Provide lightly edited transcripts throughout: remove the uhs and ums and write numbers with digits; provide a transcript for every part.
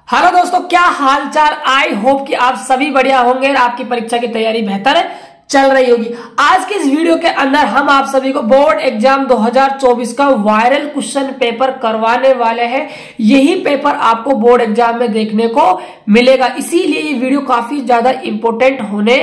Hello दोस्तों, क्या हाल चाल। आई होप कि आप सभी बढ़िया होंगे और आपकी परीक्षा की तैयारी बेहतर चल रही होगी। आज के इस वीडियो के अंदर हम आप सभी को बोर्ड एग्जाम 2024 का वायरल क्वेश्चन पेपर करवाने वाले हैं। यही पेपर आपको बोर्ड एग्जाम में देखने को मिलेगा, इसीलिए ये वीडियो काफी ज्यादा इंपॉर्टेंट होने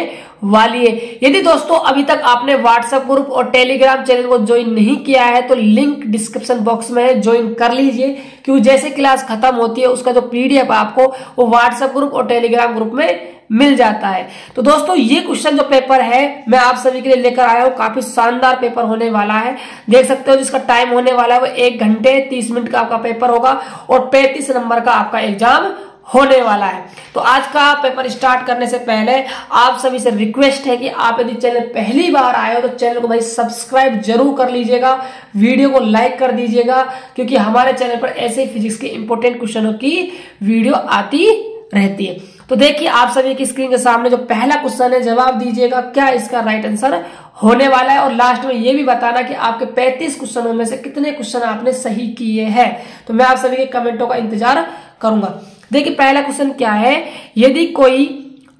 वाली है। यदि दोस्तों अभी तक आपने व्हाट्सएप ग्रुप और टेलीग्राम चैनल को ज्वाइन नहीं किया है तो लिंक डिस्क्रिप्शन बॉक्स में है, ज्वाइन कर लीजिए, क्योंकि जैसे क्लास खत्म होती है उसका जो पीडीएफ आपको वो व्हाट्सएप ग्रुप और टेलीग्राम ग्रुप में मिल जाता है। तो दोस्तों ये क्वेश्चन जो पेपर है मैं आप सभी के लिए लेकर आया हूं, काफी शानदार पेपर होने वाला है। देख सकते हो जिसका टाइम होने वाला है वो 1 घंटे 30 मिनट का आपका पेपर होगा और 35 नंबर का आपका एग्जाम होने वाला है। तो आज का पेपर स्टार्ट करने से पहले आप सभी से रिक्वेस्ट है कि आप यदि चैनल पहली बार आए हो तो चैनल को भाई सब्सक्राइब जरूर कर लीजिएगा, वीडियो को लाइक कर दीजिएगा, क्योंकि हमारे चैनल पर ऐसे ही फिजिक्स के इंपॉर्टेंट क्वेश्चनों की वीडियो आती रहती है। तो देखिए आप सभी की स्क्रीन के सामने जो पहला क्वेश्चन है, जवाब दीजिएगा क्या इसका राइट आंसर होने वाला है, और लास्ट में ये भी बताना कि आपके 35 क्वेश्चनों में से कितने क्वेश्चन आपने सही किए हैं। तो मैं आप सभी के कमेंटों का इंतजार करूंगा। देखिए पहला क्वेश्चन क्या है, यदि कोई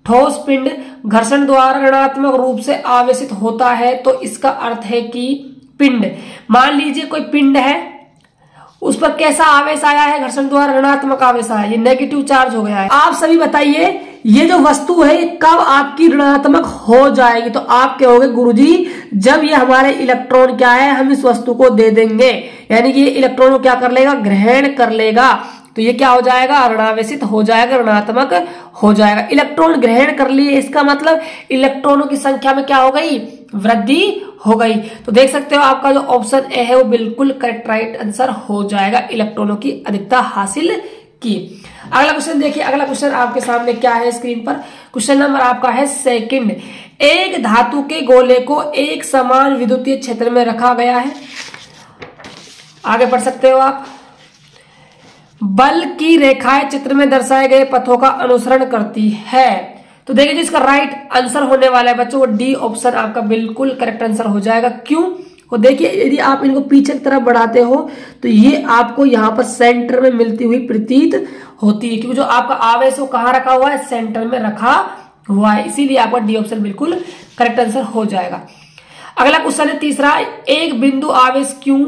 ठोस पिंड घर्षण द्वारा ऋणात्मक रूप से आवेशित होता है तो इसका अर्थ है कि पिंड, मान लीजिए कोई पिंड है उस पर कैसा आवेश आया है, घर्षण द्वारा ऋणात्मक आवेश आया, ये नेगेटिव चार्ज हो गया है। आप सभी बताइए ये जो वस्तु है ये कब आपकी ऋणात्मक हो जाएगी। तो आप कहोगे गुरुजी जब ये हमारे इलेक्ट्रॉन क्या है हम इस वस्तु को दे देंगे, यानी कि ये इलेक्ट्रॉन को क्या कर लेगा, ग्रहण कर लेगा, तो ये क्या हो जाएगा, ऋणावेशित हो जाएगा, ऋणात्मक हो जाएगा। इलेक्ट्रॉन ग्रहण कर लिए इसका मतलब इलेक्ट्रॉनों की संख्या में क्या हो गई, वृद्धि हो गई। तो देख सकते हो आपका जो ऑप्शन ए है वो बिल्कुल करेक्ट राइट आंसर हो जाएगा, इलेक्ट्रॉनों की अधिकता हासिल की। अगला क्वेश्चन देखिए, अगला क्वेश्चन आपके सामने क्या है स्क्रीन पर, क्वेश्चन नंबर आपका है सेकंड। एक धातु के गोले को एक समान विद्युतीय क्षेत्र में रखा गया है, आगे पढ़ सकते हो आप। बल की रेखाएं चित्र में दर्शाए गए पथों का अनुसरण करती है। तो देखिए जो इसका राइट आंसर होने वाला है बच्चों वो डी ऑप्शन आपका बिल्कुल करेक्ट आंसर हो जाएगा। क्यों, और देखिए यदि आप इनको पीछे की तरफ बढ़ाते हो तो ये आपको यहाँ पर सेंटर में मिलती हुई प्रतीत होती है, क्योंकि जो आपका आवेश वो कहाँ रखा हुआ है, सेंटर में रखा हुआ है, इसीलिए आपका डी ऑप्शन बिल्कुल करेक्ट आंसर हो जाएगा। अगला क्वेश्चन है तीसरा, एक बिंदु आवेश Q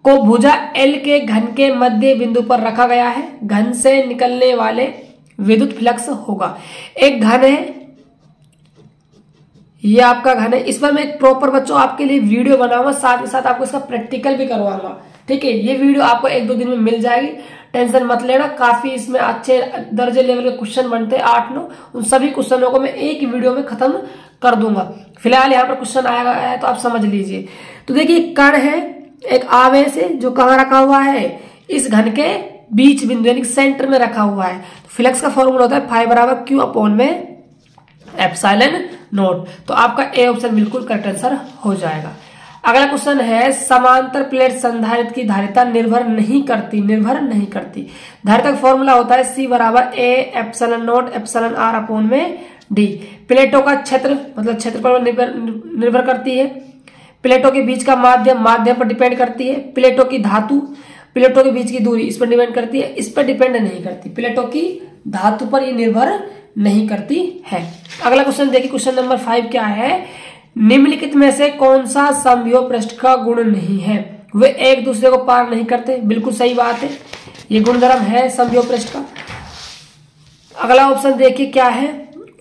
को भुजा L के घन के मध्य बिंदु पर रखा गया है, घन से निकलने वाले विद्युत फ्लक्स होगा। एक घन है, ये आपका घन है, इस पर मैं एक प्रॉपर बच्चों आपके लिए वीडियो बनाऊंगा, साथ ही साथ आपको इसका प्रैक्टिकल भी करवाऊंगा, ठीक है। ये वीडियो आपको 1-2 दिन में मिल जाएगी, टेंशन मत लेना। काफी इसमें अच्छे दर्जे लेवल के क्वेश्चन बनते हैं 8-9, उन सभी क्वेश्चनों को मैं एक वीडियो में खत्म कर दूंगा। फिलहाल यहाँ पर क्वेश्चन आया है तो आप समझ लीजिए। तो देखिए कण है, एक आवेश है जो कहाँ रखा हुआ है, इस घन के बीच बिंदु यानी सेंटर में रखा हुआ है। तो फ्लक्स का फॉर्मूला होता है फाई बराबर Q अपॉन में एप्सिलॉन नॉट। तो आपका ए ऑप्शन बिल्कुल करेक्ट आंसर हो जाएगा। अगला क्वेश्चन है, समांतर प्लेट संधारित्र की धारिता निर्भर नहीं करती, निर्भर नहीं करती। धारिता का फॉर्मूला होता है C बराबर A epsilon not epsilon R upon में डी। प्लेटों का क्षेत्र मतलब क्षेत्रफल पर निर्भर करती है, प्लेटों के बीच का माध्यम माध्यम पर डिपेंड करती है, प्लेटों की धातु प्लेटों के बीच की दूरी इस पर डिपेंड करती है, इस पर डिपेंड नहीं करती, प्लेटों की धातु पर ये निर्भर नहीं करती है। अगला क्वेश्चन देखिए, क्वेश्चन नंबर 5 क्या है, निम्नलिखित में से कौन सा समविभव पृष्ठ का गुण नहीं है, वे एक दूसरे को पार नहीं करते। बिल्कुल सही बात है, ये गुणधर्म है समविभव पृष्ठ का। अगला ऑप्शन देखिए क्या है,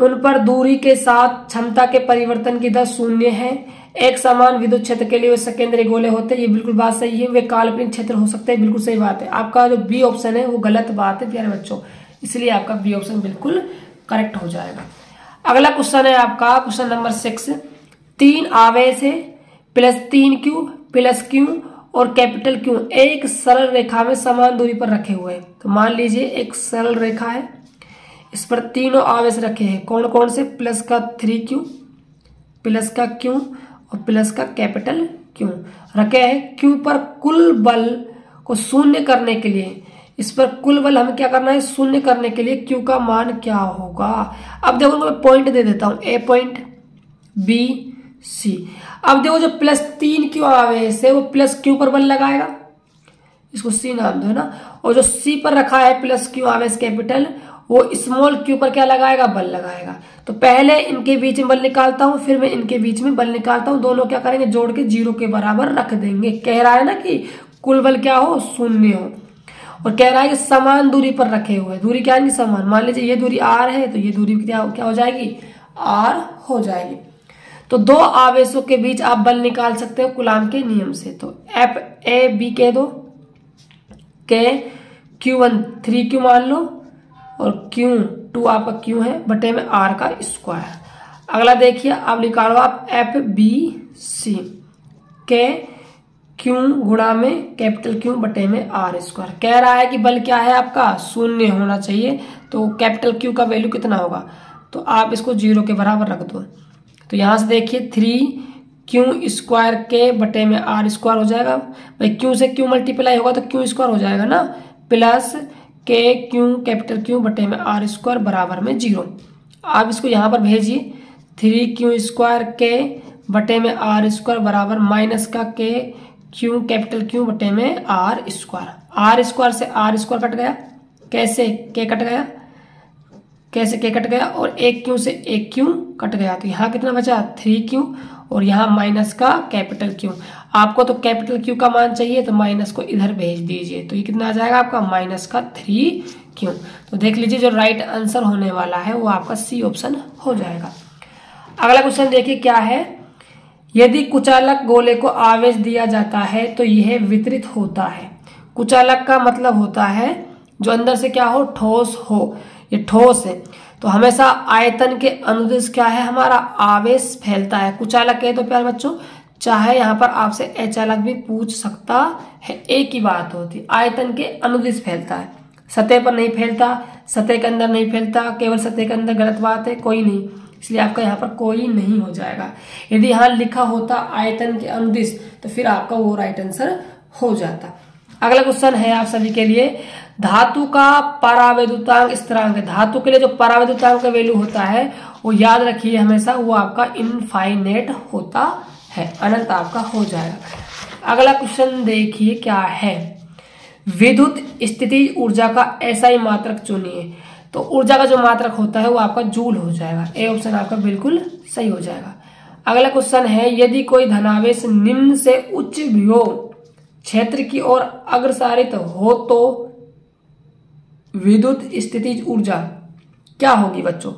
उन पर दूरी के साथ क्षमता के परिवर्तन की दर 0 है, एक समान विद्युत क्षेत्र के लिए वे सकेंद्रीय गोले होते हैं। ये बिल्कुल बात सही है, वे काल्पनिक क्षेत्र हो सकते हैं, बिल्कुल सही बात है। आपका जो बी ऑप्शन है वो गलत बात है प्यारे बच्चों, इसलिए आपका बी ऑप्शन बिल्कुल करेक्ट हो जाएगा। अगला क्वेश्चन है आपका क्वेश्चन नंबर 6, 3 आवेश है प्लस 3Q प्लस Q और कैपिटल Q एक सरल रेखा में समान दूरी पर रखे हुए हैं। तो मान लीजिए एक सरल रेखा है, इस पर तीनों आवेश रखे हैं, कौन कौन से, प्लस का 3Q प्लस का Q और प्लस का कैपिटल Q रखे हैं। Q पर कुल बल को शून्य करने के लिए, इस पर कुल बल हमें क्या करना है, शून्य करने के लिए Q का मान क्या होगा। अब देखो मैं पॉइंट दे देता हूं, A पॉइंट B C। अब देखो जो प्लस 3Q आवेश है वो प्लस Q पर बल लगाएगा, इसको सी नाम दो, है ना। और जो सी पर रखा है प्लस क्यू आवेश कैपिटल, वो स्मॉल क्यू पर क्या लगाएगा, बल लगाएगा। तो पहले इनके बीच में बल निकालता हूं, फिर मैं इनके बीच में बल निकालता हूं, दोनों क्या करेंगे, जोड़ के 0 के बराबर रख देंगे। कह रहा है ना कि कुल बल क्या हो, 0 हो। और कह रहा है कि समान दूरी पर रखे हुए, दूरी क्या है, समान। मान लीजिए ये दूरी r है, तो ये दूरी क्या हो जाएगी, r हो जाएगी। तो दो आवेशों के बीच आप बल निकाल सकते हो कूलाम के नियम से। तो एफ ए बी कह दो, के Q1 3Q मान लो, और Q2 आपका Q है बटे में R का स्क्वायर। अगला देखिए, आप निकालो आप एफ बी सी के Q गुणा में कैपिटल Q बटे में R स्क्वायर। कह रहा है कि बल क्या है आपका, 0 होना चाहिए। तो कैपिटल Q का वैल्यू कितना होगा, तो आप इसको 0 के बराबर रख दो। तो यहां से देखिए 3Q स्क्वायर के बटे में R स्क्वायर हो जाएगा। भाई Q से Q मल्टीप्लाई होगा तो Q स्क्वायर हो जाएगा ना, प्लस के Q कैपिटल Q बटे में R स्क्वायर बराबर में 0। आप इसको यहाँ पर भेजिए, 3Q स्क्वायर के बटे में R स्क्वायर बराबर माइनस का के Q कैपिटल Q बटे में R स्क्वायर। R स्क्वायर से R स्क्वायर कट गया, कैसे, के कट गया, कैसे के कट गया, और एक Q से एक Q कट गया। तो यहाँ कितना बचा, 3Q, और यहाँ माइनस का कैपिटल Q। आपको तो कैपिटल Q का मान चाहिए, तो माइनस को इधर भेज दीजिए। तो ये कितना आ जाएगा आपका, माइनस का 3Q। तो देख लीजिए जो राइट आंसर होने वाला है वो आपका सी ऑप्शन हो जाएगा। अगला क्वेश्चन देखिए क्या है, यदि कुचालक गोले को आवेश दिया जाता है तो यह वितरित होता है। कुचालक का मतलब होता है जो अंदर से क्या हो, ठोस हो। ये ठोस है तो हमेशा आयतन के अनुदिश क्या है, हमारा आवेश फैलता है। कुचालक है तो प्यारे बच्चों, चाहे यहाँ पर आपसे अचालक भी पूछ सकता है, एक ही बात होती, आयतन के अनुदिश फैलता है, सतह पर नहीं फैलता, सतह के अंदर नहीं फैलता। केवल सतह के अंदर गलत बात है, कोई नहीं, इसलिए आपका यहाँ पर कोई नहीं हो जाएगा। यदि यहाँ लिखा होता आयतन के अनुदिश तो फिर आपका वो राइट आंसर हो जाता। अगला क्वेश्चन है आप सभी के लिए, धातु का परावैद्युतांक स्थिरांक। धातु के लिए जो परावैद्युतांक का वैल्यू होता है वो याद रखिए हमेशा, वो आपका इनफाइनेट होता है, अनंत आपका हो जाएगा। अगला क्वेश्चन देखिए क्या है, विद्युत स्थिति ऊर्जा का SI मात्रक चुनिए। तो ऊर्जा का जो मात्रक होता है वो आपका जूल हो जाएगा। ए ऑप्शन आपका बिल्कुल सही हो जाएगा। अगला क्वेश्चन है, यदि कोई धनावेश निम्न से उच्च विभव क्षेत्र की ओर अग्रसारित हो तो विद्युत स्थितिज ऊर्जा क्या होगी बच्चों।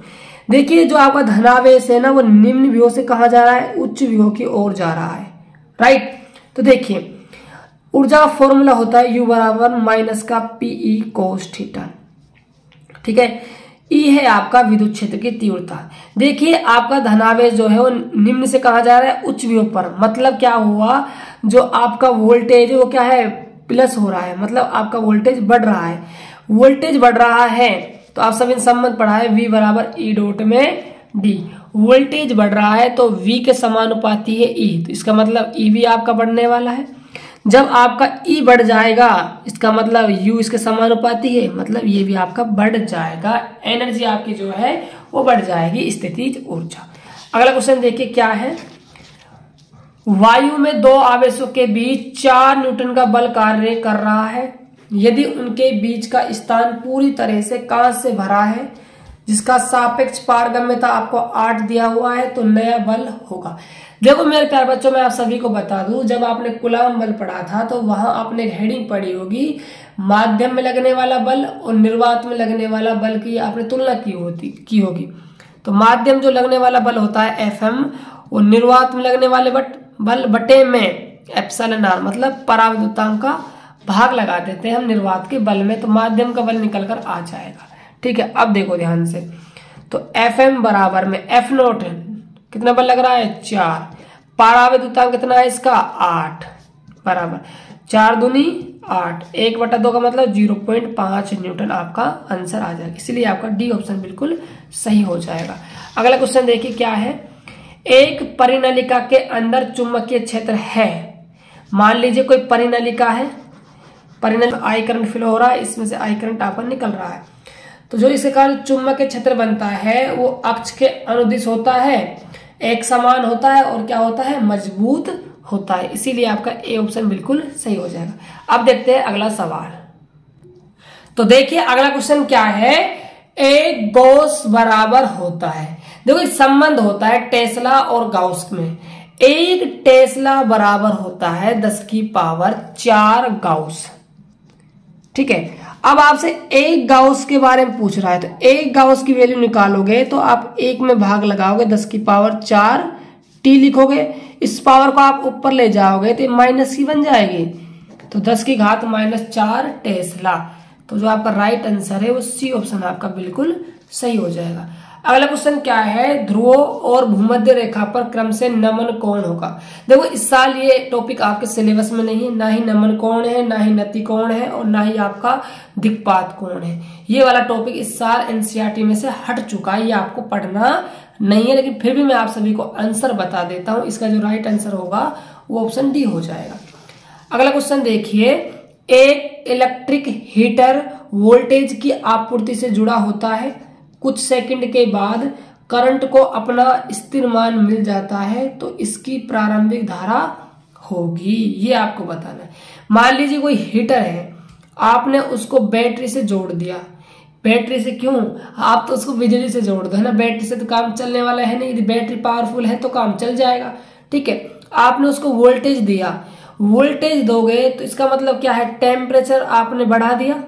देखिए जो आपका धनावेश है ना, वो निम्न विभव से कहा जा रहा है, उच्च विभव की ओर जा रहा है, राइट। तो देखिए ऊर्जा का फॉर्मूला होता है U बराबर माइनस का PE cos थीटा, ठीक है। E है आपका विद्युत क्षेत्र की तीव्रता। देखिए आपका धनावेश जो है वो निम्न से कहा जा रहा है उच्च विभव पर, मतलब क्या हुआ, जो आपका वोल्टेज है वो क्या है, प्लस हो रहा है, मतलब आपका वोल्टेज बढ़ रहा है। वोल्टेज बढ़ रहा है तो आप सभी ने संबंध पढ़ा है, V बराबर E डॉट में D। वोल्टेज बढ़ रहा है तो V के समानुपाती है E, तो इसका मतलब E भी आपका बढ़ने वाला है। जब आपका E बढ़ जाएगा इसका मतलब U इसके समानुपाती है, मतलब ये भी आपका बढ़ जाएगा, एनर्जी आपकी जो है वो बढ़ जाएगी, स्थितिज ऊर्जा। अगला क्वेश्चन देखिए क्या है, वायु में दो आवेशों के बीच 4 न्यूटन का बल कार्य कर रहा है। यदि उनके बीच का स्थान पूरी तरह से कांच से भरा है जिसका सापेक्ष पारगम्यता आपको 8 दिया हुआ है तो नया बल होगा। देखो मेरे प्यारे बच्चों, मैं आप सभी को बता दूं, जब आपने कूलाम बल पढ़ा था तो वहां आपने हेडिंग पढ़ी होगी माध्यम में लगने वाला बल और निर्वात में लगने वाला बल की आपने तुलना की होगी। तो माध्यम जो लगने वाला बल होता है Fm, और निर्वात में लगने वाले बल बटे में एप्सिलॉन r, मतलब परावैद्युतांक का भाग लगा देते हैं हम निर्वात के बल में, तो माध्यम का बल निकल कर आ जाएगा, ठीक है। अब देखो ध्यान से, तो Fm बराबर में F नोट कितना बल लग रहा है, 4, परावैद्युतांक कितना है इसका 8, बराबर 4 दूनी 8, 1/2 का मतलब 0.5 न्यूटन आपका आंसर आ जाएगा, इसलिए आपका डी ऑप्शन बिल्कुल सही हो जाएगा। अगला क्वेश्चन देखिए क्या है, एक परिनलिका के अंदर चुंबकीय क्षेत्र है। मान लीजिए कोई परिनलिका है, परिनलिका आई करंट फ्लो हो रहा है, इसमें से आई करंट आपका निकल रहा है, तो जो इसके कारण चुंबकीय क्षेत्र बनता है वो अक्ष के अनुदिश होता है, एक समान होता है और क्या होता है, मजबूत होता है, इसीलिए आपका ए ऑप्शन बिल्कुल सही हो जाएगा। अब देखते हैं अगला सवाल। तो देखिए अगला क्वेश्चन क्या है, एक गॉस बराबर होता है। देखो इस संबंध होता है टेस्ला और गाउस में। एक टेस्ला बराबर होता है 10 की पावर 4 गाउस। ठीक है, अब आपसे एक गाउस के बारे में पूछ रहा है, तो एक गाउस की वैल्यू निकालोगे तो आप एक में भाग लगाओगे 10 की पावर 4 टी लिखोगे, इस पावर को आप ऊपर ले जाओगे तो माइनस की बन जाएगी, तो 10 की घात -4 टेस्ला। तो जो आपका राइट आंसर है वो सी ऑप्शन आपका बिल्कुल सही हो जाएगा। अगला क्वेश्चन क्या है, ध्रुवों और भूमध्य रेखा पर क्रम से नमन कोण होगा। देखो इस साल ये टॉपिक आपके सिलेबस में नहीं है, ना ही नमन कोण है, ना ही नति कोण है, और ना ही आपका दिक्पात कोण है। ये वाला टॉपिक इस साल एनसीईआरटी में से हट चुका है, ये आपको पढ़ना नहीं है, लेकिन फिर भी मैं आप सभी को आंसर बता देता हूं। इसका जो राइट आंसर होगा वो ऑप्शन डी हो जाएगा। अगला क्वेश्चन देखिए, एक इलेक्ट्रिक हीटर वोल्टेज की आपूर्ति से जुड़ा होता है, कुछ सेकंड के बाद करंट को अपना स्थिर मान मिल जाता है, तो इसकी प्रारंभिक धारा होगी, ये आपको बताना है। मान लीजिए कोई हीटर है, आपने उसको बैटरी से जोड़ दिया। बैटरी से क्यों, आप तो उसको बिजली से जोड़ दो है ना, बैटरी से तो काम चलने वाला है नहीं, यदि बैटरी पावरफुल है तो काम चल जाएगा। ठीक है, आपने उसको वोल्टेज दिया, वोल्टेज दोगे तो इसका मतलब क्या है, टेम्परेचर आपने बढ़ा दिया।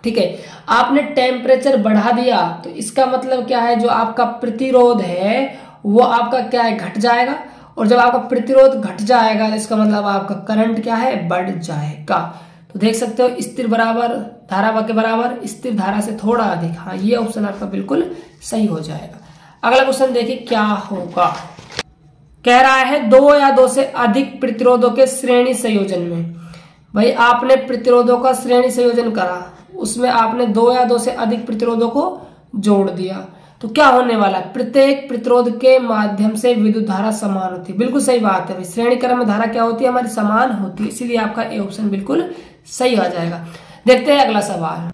ठीक है, आपने टेम्परेचर बढ़ा दिया तो इसका मतलब क्या है, जो आपका प्रतिरोध है वो आपका क्या है, घट जाएगा, और जब आपका प्रतिरोध घट जाएगा तो इसका मतलब आपका करंट क्या है, बढ़ जाएगा। तो देख सकते हो स्थिर बराबर धारा के बराबर, स्थिर धारा से थोड़ा अधिक, हाँ ये ऑप्शन आपका बिल्कुल सही हो जाएगा। अगला क्वेश्चन देखिए क्या होगा, कह रहा है 2 या 2 से अधिक प्रतिरोधों के श्रेणी संयोजन में। भाई आपने प्रतिरोधों का श्रेणी संयोजन करा, उसमें आपने 2 या 2 से अधिक प्रतिरोधों को जोड़ दिया, तो क्या होने वाला है, प्रत्येक प्रतिरोध के माध्यम से विद्युत धारा समान होती है। बिल्कुल सही बात है, श्रेणी क्रम में धारा क्या होती है, हमारी समान होती है, इसीलिए आपका ए ऑप्शन बिल्कुल सही आ जाएगा। देखते हैं अगला सवाल।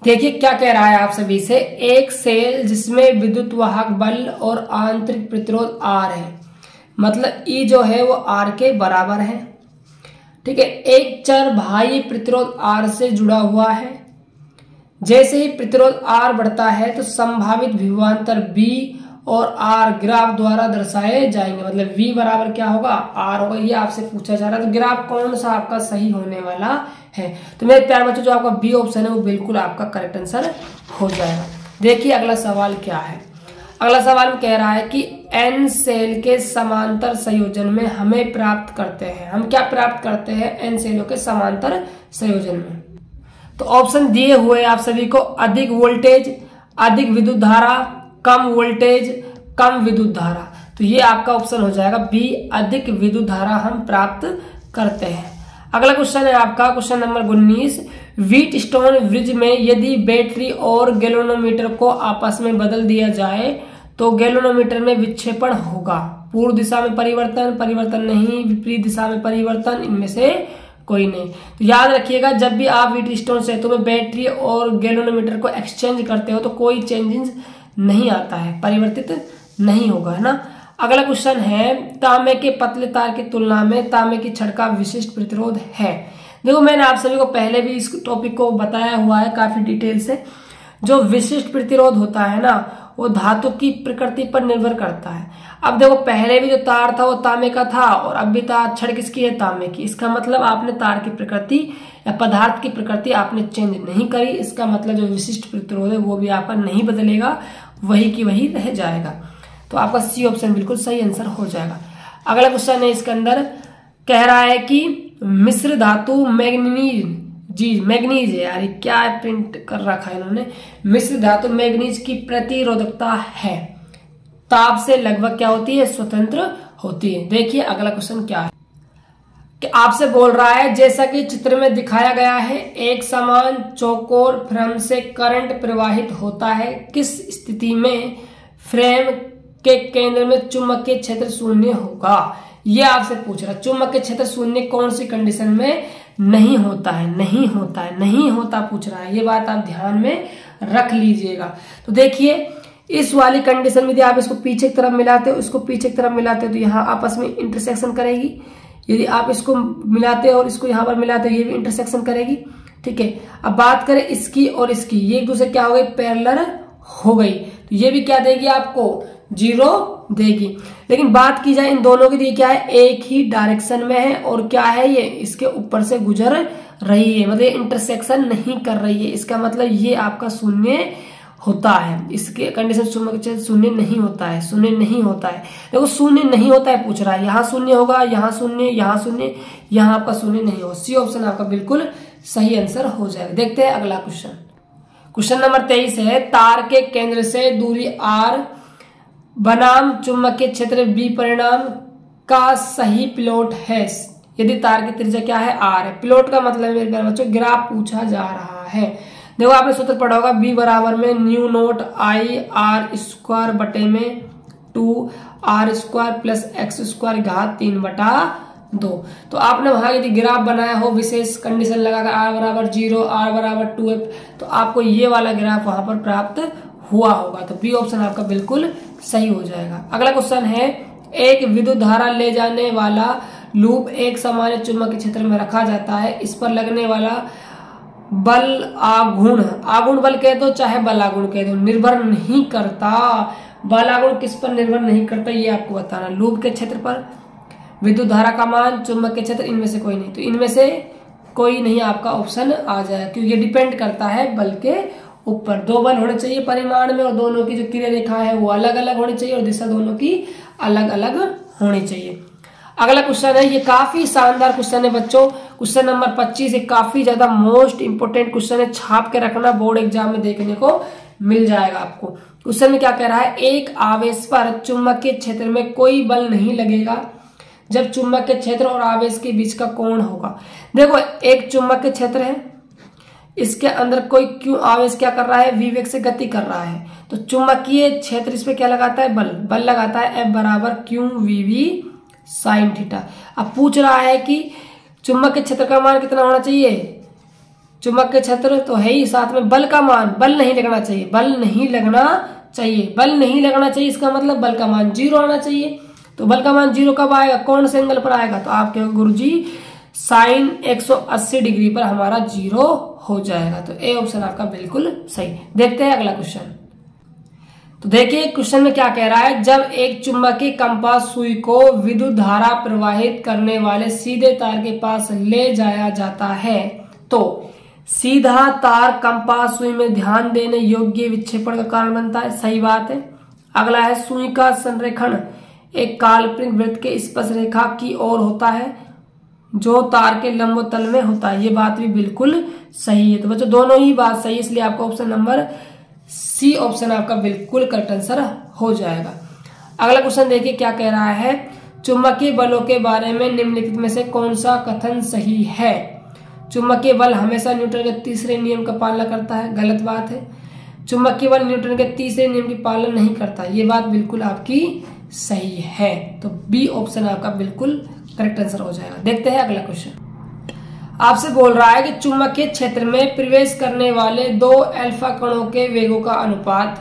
देखिए क्या कह रहा है आप सभी से, एक सेल जिसमें विद्युत वाहक बल और आंतरिक प्रतिरोध आर है, मतलब ई जो है वो आर के बराबर है। ठीक है, एक चर बाह्य प्रतिरोध आर से जुड़ा हुआ है, जैसे ही प्रतिरोध आर बढ़ता है तो संभावित विभवांतर बी और आर ग्राफ द्वारा दर्शाए जाएंगे, मतलब V बराबर क्या होगा, आर होगा, ये आपसे पूछा जा रहा है। तो ग्राफ कौन सा आपका सही होने वाला है, तो मेरे प्यारे बच्चों जो आपका बी ऑप्शन है वो बिल्कुल आपका करेक्ट आंसर हो जाएगा। देखिए अगला सवाल क्या है, अगला सवाल में कह रहा है कि एन सेल के समांतर संयोजन में हमें प्राप्त करते हैं, हम क्या प्राप्त करते हैं एन सेलों के समांतर संयोजन में। तो ऑप्शन दिए हुए आप सभी को, अधिक वोल्टेज, अधिक विद्युत धारा, कम वोल्टेज, कम विद्युत धारा, तो ये आपका ऑप्शन हो जाएगा बी, अधिक विद्युत धारा हम प्राप्त करते हैं। अगला क्वेश्चन है आपका क्वेश्चन नंबर 19, व्हीटस्टोन ब्रिज में यदि बैटरी और गैल्वेनोमीटर को आपस में बदल दिया जाए तो गैल्वेनोमीटर में विक्षेपण होगा, पूर्व दिशा में परिवर्तन, परिवर्तन नहीं, विपरीत दिशा में परिवर्तन, इनमें से कोई नहीं। तो याद रखिएगा जब भी आप व्हीटस्टोन सेतु में बैटरी और गैल्वेनोमीटर को एक्सचेंज करते हो तो कोई चेंजेस नहीं आता है, परिवर्तित नहीं होगा, है ना। अगला क्वेश्चन है, तांबे के पतले तार की तुलना में तांबे की छड़ का विशिष्ट प्रतिरोध है। देखो मैंने आप सभी को पहले भी इस टॉपिक को बताया हुआ है काफी डिटेल से। जो विशिष्ट प्रतिरोध होता है ना वो धातु की प्रकृति पर निर्भर करता है। अब देखो पहले भी जो तार था वो तांबे का था और अब भी तार छड़ किसकी है, तांबे की। इसका मतलब आपने तार की प्रकृति या पदार्थ की प्रकृति आपने चेंज नहीं करी, इसका मतलब जो विशिष्ट प्रतिरोध है वो भी आपका नहीं बदलेगा, वही की वही रह जाएगा। तो आपका सी ऑप्शन बिल्कुल सही आंसर हो जाएगा। अगला क्वेश्चन है इसके अंदर, कह रहा है कि मिश्र धातु मैग्नीज, जी मैग्नीज है यार, क्या प्रिंट कर रखा है इन्होंने, मिश्र धातु मैग्नीज की प्रतिरोधकता है ताप से लगभग क्या होती है, स्वतंत्र होती है। देखिए अगला क्वेश्चन क्या है कि आपसे बोल रहा है, जैसा कि चित्र में दिखाया गया है एक समान चौकोर फ्रेम से करंट प्रवाहित होता है, किस स्थिति में फ्रेम के केंद्र में चुंबकीय क्षेत्र शून्य होगा। ये आपसे पूछ रहा है चुंबकीय क्षेत्र शून्य कौन सी कंडीशन में नहीं होता है, नहीं होता है, नहीं होता पूछ रहा है, ये बात आप ध्यान में रख लीजिएगा। तो देखिए इस वाली कंडीशन में यदि आप इसको पीछे की तरफ मिलाते हो, इसको पीछे की तरफ मिलाते हो तो यहाँ आपस में इंटरसेक्शन करेगी। यदि आप इसको मिलाते हो और इसको यहाँ पर मिलाते हो, ये भी इंटरसेक्शन करेगी। ठीक है, अब बात करें इसकी और इसकी, ये एक दूसरे क्या हो गई, पैरेलल हो गई, तो ये भी क्या देगी आपको, 0 देगी। लेकिन बात की जाए इन दोनों की, ये क्या है, एक ही डायरेक्शन में है और क्या है, ये इसके ऊपर से गुजर रही है, मतलब इंटरसेक्शन नहीं कर रही है। इसका मतलब ये आपका शून्य होता है। इसके कंडीशन शून्य नहीं होता है, शून्य नहीं होता है। देखो शून्य नहीं होता है पूछ रहा है, यहाँ शून्य होगा, यहाँ शून्य, यहाँ शून्य, यहाँ आपका शून्य नहीं होगा। सी ऑप्शन आपका बिल्कुल सही आंसर हो जाएगा। देखते हैं अगला क्वेश्चन। क्वेश्चन नंबर 23 है, तार के केंद्र से दूरी r बनाम चुंबकीय क्षेत्र B परिणाम का सही प्लॉट है यदि तार की त्रिज्या क्या है, r है। प्लॉट का मतलब मेरे प्यारे बच्चों ग्राफ पूछा जा रहा है। देखो आपने सूत्र पढ़ा होगा, B बराबर में new note I r square बटे में 2r square plus x square घात 3/2। तो आपने वहां यदि ग्राफ बनाया हो विशेष कंडीशन लगाकर r बराबर 0, r बराबर 2f, तो आपको ये वाला ग्राफ वहां पर प्राप्त हुआ होगा। तो बी ऑप्शन आपका बिल्कुल सही हो जाएगा। अगला क्वेश्चन है, एक विद्युत धारा ले जाने वाला लूप एक सामान्य चुंबकीय क्षेत्र में रखा जाता है। इस पर लगने वाला बल आघूर्ण बल कह दो चाहे बलागुण कह दो, निर्भर नहीं करता। बलागुण किस पर निर्भर नहीं करता ये आपको बताना। लूप के क्षेत्र पर, विद्युत धारा का मान, चुंबकीय क्षेत्र, इनमें से कोई नहीं। तो इनमें से कोई नहीं आपका ऑप्शन आ जाएगा, क्योंकि ये डिपेंड करता है बल के ऊपर। 2 बल होने चाहिए परिमाण में और दोनों की जो क्रिया रेखा है वो अलग अलग होनी चाहिए और दिशा दोनों की अलग अलग होनी चाहिए। अगला क्वेश्चन है, ये काफी शानदार क्वेश्चन है बच्चों, क्वेश्चन नंबर 25 है। काफी ज्यादा मोस्ट इंपोर्टेंट क्वेश्चन है, छाप के रखना, बोर्ड एग्जाम में देखने को मिल जाएगा आपको। क्वेश्चन में क्या कह रहा है, एक आवेश पर चुंबकीय क्षेत्र में कोई बल नहीं लगेगा जब चुंबकीय क्षेत्र और आवेश के बीच का कोण होगा। देखो एक चुंबकीय क्षेत्र है, इसके अंदर कोई क्यों आवेश क्या कर रहा है, v वेग से गति कर रहा है, तो चुंबकीय क्षेत्र इस पे क्या लगाता है, बल लगाता है F बराबर क्यू वीवी साइन थीटा। अब पूछ रहा है कि चुंबकीय क्षेत्र का मान कितना होना चाहिए, चुंबकीय क्षेत्र तो है ही, साथ में बल का मान, बल नहीं लगना चाहिए, बल नहीं लगना चाहिए, बल नहीं लगना चाहिए, इसका मतलब बल का मान 0 आना चाहिए। तो बल का मान 0 कब आएगा, कौन से एंगल पर आएगा, तो आपके गुरुजी साइन 180 डिग्री पर हमारा 0 हो जाएगा। तो ए ऑप्शन आपका बिल्कुल सही। देखते हैं अगला क्वेश्चन। तो देखिए क्वेश्चन में क्या कह रहा है, जब एक चुंबकीय कंपास सुई को विद्युत धारा प्रवाहित करने वाले सीधे तार के पास ले जाया जाता है तो सीधा तार कंपास सुई में ध्यान देने योग्य विक्षेपण का कारण बनता है। सही बात है। अगला है, सुई का संरेखण एक काल्पनिक वृत्त के स्पर्श रेखा की ओर होता है जो तार के लंबोतल में होता है। ये बात भी बिल्कुल सही है। तो बच्चों दोनों ही बात सही है, इसलिए आपका ऑप्शन नंबर सी ऑप्शन आपका बिल्कुल करेक्ट आंसर हो जाएगा। अगला क्वेश्चन देखिए क्या कह रहा है, चुंबकीय बलों के बारे में निम्नलिखित में से कौन सा कथन सही है। चुंबकीय बल हमेशा न्यूटन के तीसरे नियम का पालना करता है, गलत बात है। चुंबकीय बल न्यूटन के तीसरे नियम की पालना नहीं करता, ये बात बिल्कुल आपकी सही है। तो बी ऑप्शन आपका बिल्कुल करेक्ट आंसर हो जाएगा। देखते हैं अगला क्वेश्चन। आपसे बोल रहा है कि चुंबकीय क्षेत्र में प्रवेश करने वाले 2 अल्फा कणों के वेगों का अनुपात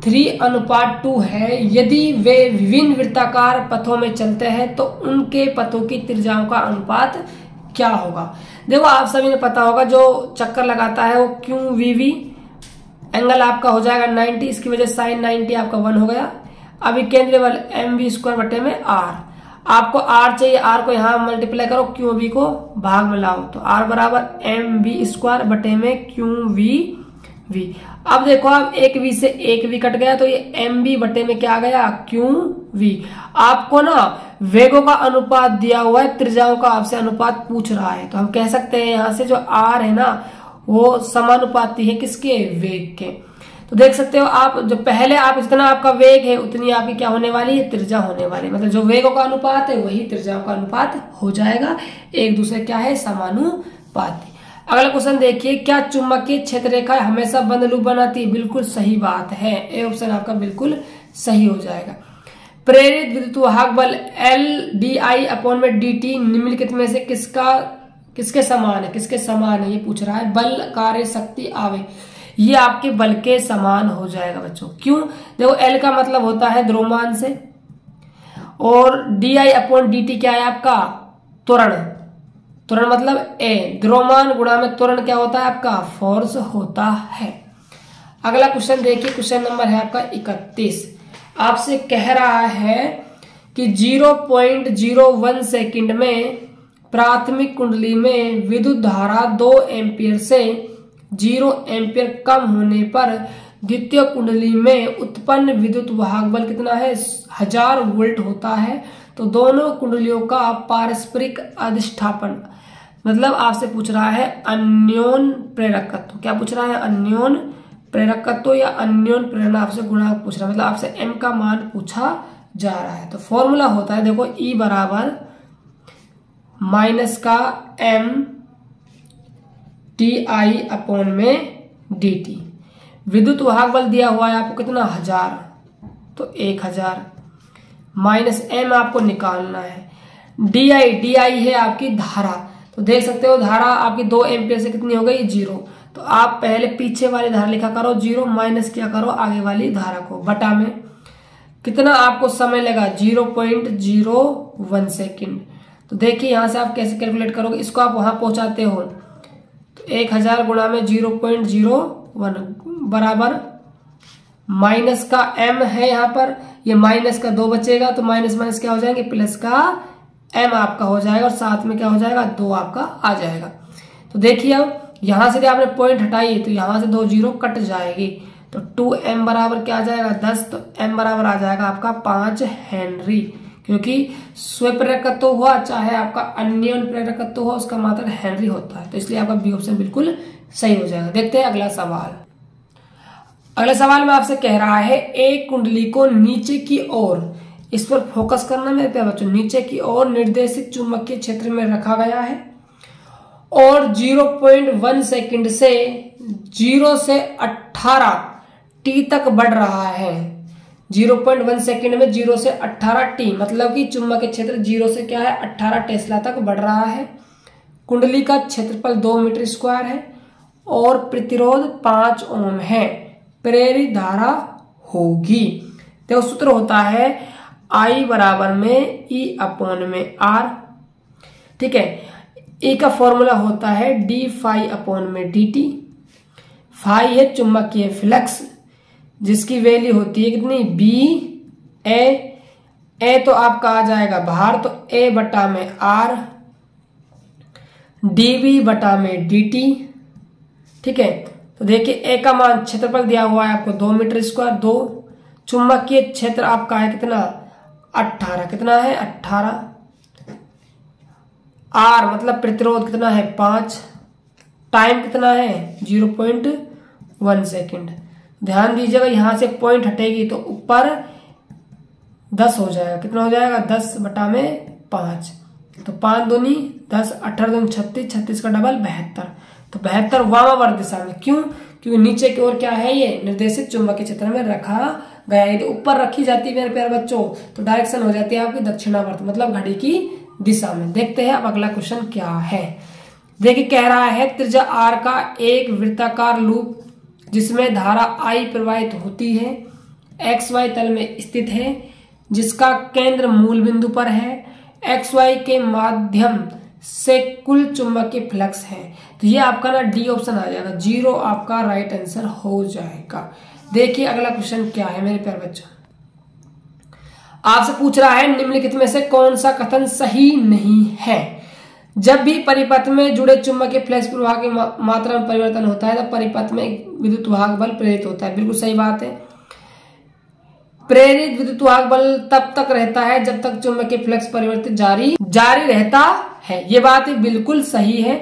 3:2 है। यदि वे विभिन्न वृत्ताकार पथों में चलते हैं तो उनके पथों की त्रिज्याओं का अनुपात क्या होगा। देखो आप सभी ने पता होगा, जो चक्कर लगाता है वो क्यू वीवी, एंगल आपका हो जाएगा 90, इसकी वजह साइन 90 आपका 1 हो गया। अभी केंद्रीय बल mv स्क्वायर बटे में r, आपको r चाहिए, r को यहाँ मल्टीप्लाई करो, क्यू वी को भाग में लाओ, तो r बराबर mv स्क्वायर बटे में क्यू वी। अब देखो आप एक v से एक v कट गया, तो ये mv बटे में क्या आ गया, क्यू वी। आपको ना वेगों का अनुपात दिया हुआ है, त्रिज्याओं का आपसे अनुपात पूछ रहा है, तो हम कह सकते हैं यहाँ से जो r है ना वो समानुपाती है किसके, वेग के। तो देख सकते हो आप, जो पहले आप जितना आपका वेग है उतनी आपकी क्या होने वाली है, त्रिज्या होने वाली है। मतलब जो वेगों का अनुपात है वही त्रिज्याओं का अनुपात हो जाएगा, एक दूसरे क्या है, समानुपाती। अगला क्वेश्चन देखिए, क्या चुंबकीय क्षेत्र रेखा हमेशा बंद लूप बनाती है। बिल्कुल सही बात है, ए ऑप्शन आपका बिल्कुल सही हो जाएगा। प्रेरित विद्युत वाहक बल LdI/dt निम्नलिखित में से किसके समान है, किसके समान है ये पूछ रहा है। बल, कार्य, शक्ति, आवेग। ये आपके बल के समान हो जाएगा बच्चों। क्यों? देखो L का मतलब होता है द्रव्यमान से, और di/dt क्या है आपका? त्वरण। त्वरण मतलब A, द्रव्यमान गुणा में त्वरण क्या होता है आपका? फोर्स होता है। अगला क्वेश्चन देखिए, क्वेश्चन नंबर है आपका 31। आपसे कह रहा है कि 0.01 सेकंड में प्राथमिक कुंडली में विद्युत धारा 2 एम्पीयर से 0 एम्पीयर कम होने पर द्वितीय कुंडली में उत्पन्न विद्युत वाहक बल कितना है? 1000 वोल्ट होता है। तो दोनों कुंडलियों का पारस्परिक अधिष्ठापन, मतलब आपसे पूछ रहा है अन्योन प्रेरकत्व। क्या पूछ रहा है? अन्योन प्रेरकत्व या अन्योन प्रेरणा आपसे गुणांक पूछ रहा है, मतलब आपसे m का मान पूछा जा रहा है। तो फॉर्मूला होता है देखो, E बराबर माइनस का m ti/dt। विद्युत वाहक बल दिया हुआ है आपको कितना? 1000, तो 1000 माइनस m आपको निकालना है। di है आपकी धारा, तो देख सकते हो धारा आपकी 2 एम्पीयर से कितनी हो गई? 0। तो आप पहले पीछे वाली धारा लिखा करो 0, माइनस क्या करो आगे वाली धारा को, बटा में कितना आपको समय लगा? 0.01 सेकेंड। तो देखिए यहां से आप कैसे कैलकुलेट करोगे, इसको आप वहां पहुंचाते हो तो 1000 गुणा में 0.01 बराबर माइनस का m है यहाँ पर, ये माइनस का 2 बचेगा, तो माइनस माइनस क्या हो जाएंगे? प्लस का m आपका हो जाएगा, और साथ में क्या हो जाएगा? 2 आपका आ जाएगा। तो देखिए अब यहां से आपने पॉइंट हटाई तो यहां से 2 0 कट जाएगी, तो 2m बराबर क्या आ जाएगा? 10। तो m बराबर आ जाएगा आपका 5 हेनरी, क्योंकि स्वप्रेरकत्व हुआ चाहे आपका अन्योन प्रेरकत्व हुआ, उसका मात्रक हेनरी होता है। तो इसलिए आपका बी ऑप्शन बिल्कुल सही हो जाएगा। देखते हैं अगला सवाल। अगले सवाल में आपसे कह रहा है एक कुंडली को नीचे की ओर, इस पर फोकस करना मेरे प्यारे बच्चों, नीचे की ओर निर्देशित चुंबकीय क्षेत्र में रखा गया है और 0.1 सेकंड से 0 से 18 t तक बढ़ रहा है। 0.1 सेकंड में 0 से 18 t, मतलब कि चुंबकीय क्षेत्र 0 से क्या है? 18 टेस्ला तक बढ़ रहा है। कुंडली का क्षेत्रफल 2 मीटर स्क्वायर है और प्रतिरोध 5 ओम है। प्रेरित धारा होगी, देखो सूत्र होता है I बराबर में E/r। ठीक है, E का फॉर्मूला होता है d∅/dt। फाई है चुंबकीय फ्लक्स, जिसकी वैल्यू होती है कितनी? a तो आपका आ जाएगा भार, तो a बटा में r, dv बटा में dt। ठीक है, तो देखिए a का मान क्षेत्रफल दिया हुआ है आपको 2 मीटर स्क्वायर, 2। चुंबकीय क्षेत्र आपका है कितना? 18। कितना है? 18। r मतलब प्रतिरोध कितना है? 5। टाइम कितना है? 0.1 सेकेंड। ध्यान दीजिएगा यहां से पॉइंट हटेगी तो ऊपर 10 हो जाएगा। कितना हो जाएगा? 10 बटा में 5, तो 5 दूनी 10, 18 दूनी 36, 36 का डबल 72। तो 72 वामावर्त दिशा में। क्यों? क्योंकि नीचे की ओर क्या है? ये निर्देशित चुंबकीय क्षेत्र में रखा गया है। तो ऊपर रखी जाती है मेरे प्यारे बच्चों, तो डायरेक्शन हो जाती है आपकी दक्षिणावर्त, मतलब घड़ी की दिशा में। देखते हैं अब अगला क्वेश्चन क्या है। देखिए कह रहा है त्रिज्या r का एक वृत्ताकार लूप जिसमें धारा I प्रवाहित होती है, XY तल में स्थित है, जिसका केंद्र मूल बिंदु पर है, XY के माध्यम से कुल चुंबकीय फ्लक्स है। तो ये आपका ना डी ऑप्शन आ जाएगा, 0 आपका राइट आंसर हो जाएगा। देखिए अगला क्वेश्चन क्या है मेरे प्यारे बच्चों। आपसे पूछ रहा है निम्नलिखित में से कौन सा कथन सही नहीं है। जब भी परिपथ में जुड़े चुंबकीय फ्लक्स प्रवाह की मात्रा में परिवर्तन होता है तो परिपथ में विद्युत वाहक बल प्रेरित होता है। बिल्कुल सही बात है। प्रेरित विद्युत वाहक बल तब तक रहता है जब तक चुंबकीय फ्लक्स परिवर्तित जारी रहता है। ये बात बिल्कुल सही है।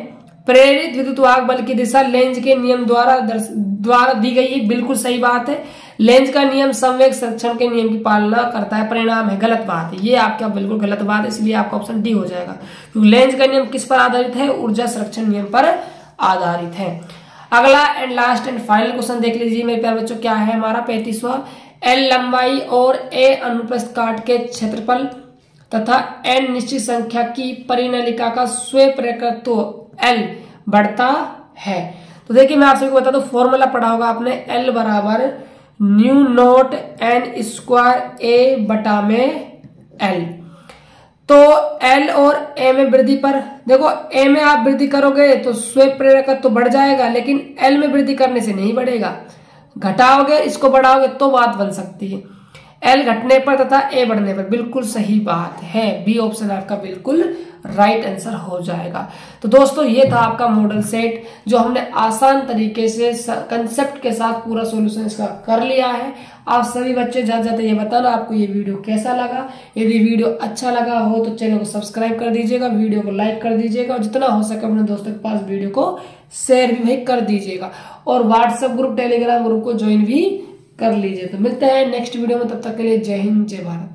प्रेरित विद्युत वाहक बल की दिशा लेंज के नियम द्वारा दी गई है। बिल्कुल सही बात है। लेंज का नियम संवेग संरक्षण के नियम की पालना करता है। परिणाम है गलत बात है, ये आपका बिल्कुल गलत बात है, इसलिए आपका ऑप्शन डी हो जाएगा। क्योंकि लेंज का नियम किस पर आधारित है? ऊर्जा संरक्षण नियम पर आधारित है। अगला and last and final question देख लीजिए मेरे प्यारे बच्चों। क्या है हमारा 35वां। एल लंबाई और ए अनुप्रस्थ काट के क्षेत्रफल तथा एन निश्चित संख्या की परिनलिका का स्वप्रेरकत्व एल बढ़ता है। तो देखिए मैं आप सभी को बता दूं, फॉर्मूला पढ़ा होगा आपने, L बराबर new note n square a बटा में L। तो L और A में वृद्धि पर देखो, A में आप वृद्धि करोगे तो स्वेप प्रेरकत्व तो बढ़ जाएगा, लेकिन L में वृद्धि करने से नहीं बढ़ेगा। घटाओगे, इसको बढ़ाओगे तो बात बन सकती है। L घटने पर तथा A बढ़ने पर, बिल्कुल सही बात है, बी ऑप्शन आपका बिल्कुल राइट आंसर हो जाएगा। तो दोस्तों ये था आपका मॉडल सेट, जो हमने आसान तरीके से कंसेप्ट के साथ पूरा सॉल्यूशन इसका कर लिया है। आप सभी बच्चे जाते जाते ये बताना आपको ये वीडियो कैसा लगा। यदि वीडियो अच्छा लगा हो तो चैनल को सब्सक्राइब कर दीजिएगा, वीडियो को लाइक कर दीजिएगा, और जितना हो सके अपने दोस्तों के पास वीडियो को शेयर भी भाई कर दीजिएगा, और व्हाट्सएप ग्रुप, टेलीग्राम ग्रुप को ज्वाइन भी कर लीजिए। तो मिलते हैं नेक्स्ट वीडियो में, तब तक के लिए जय हिंद, जय भारत।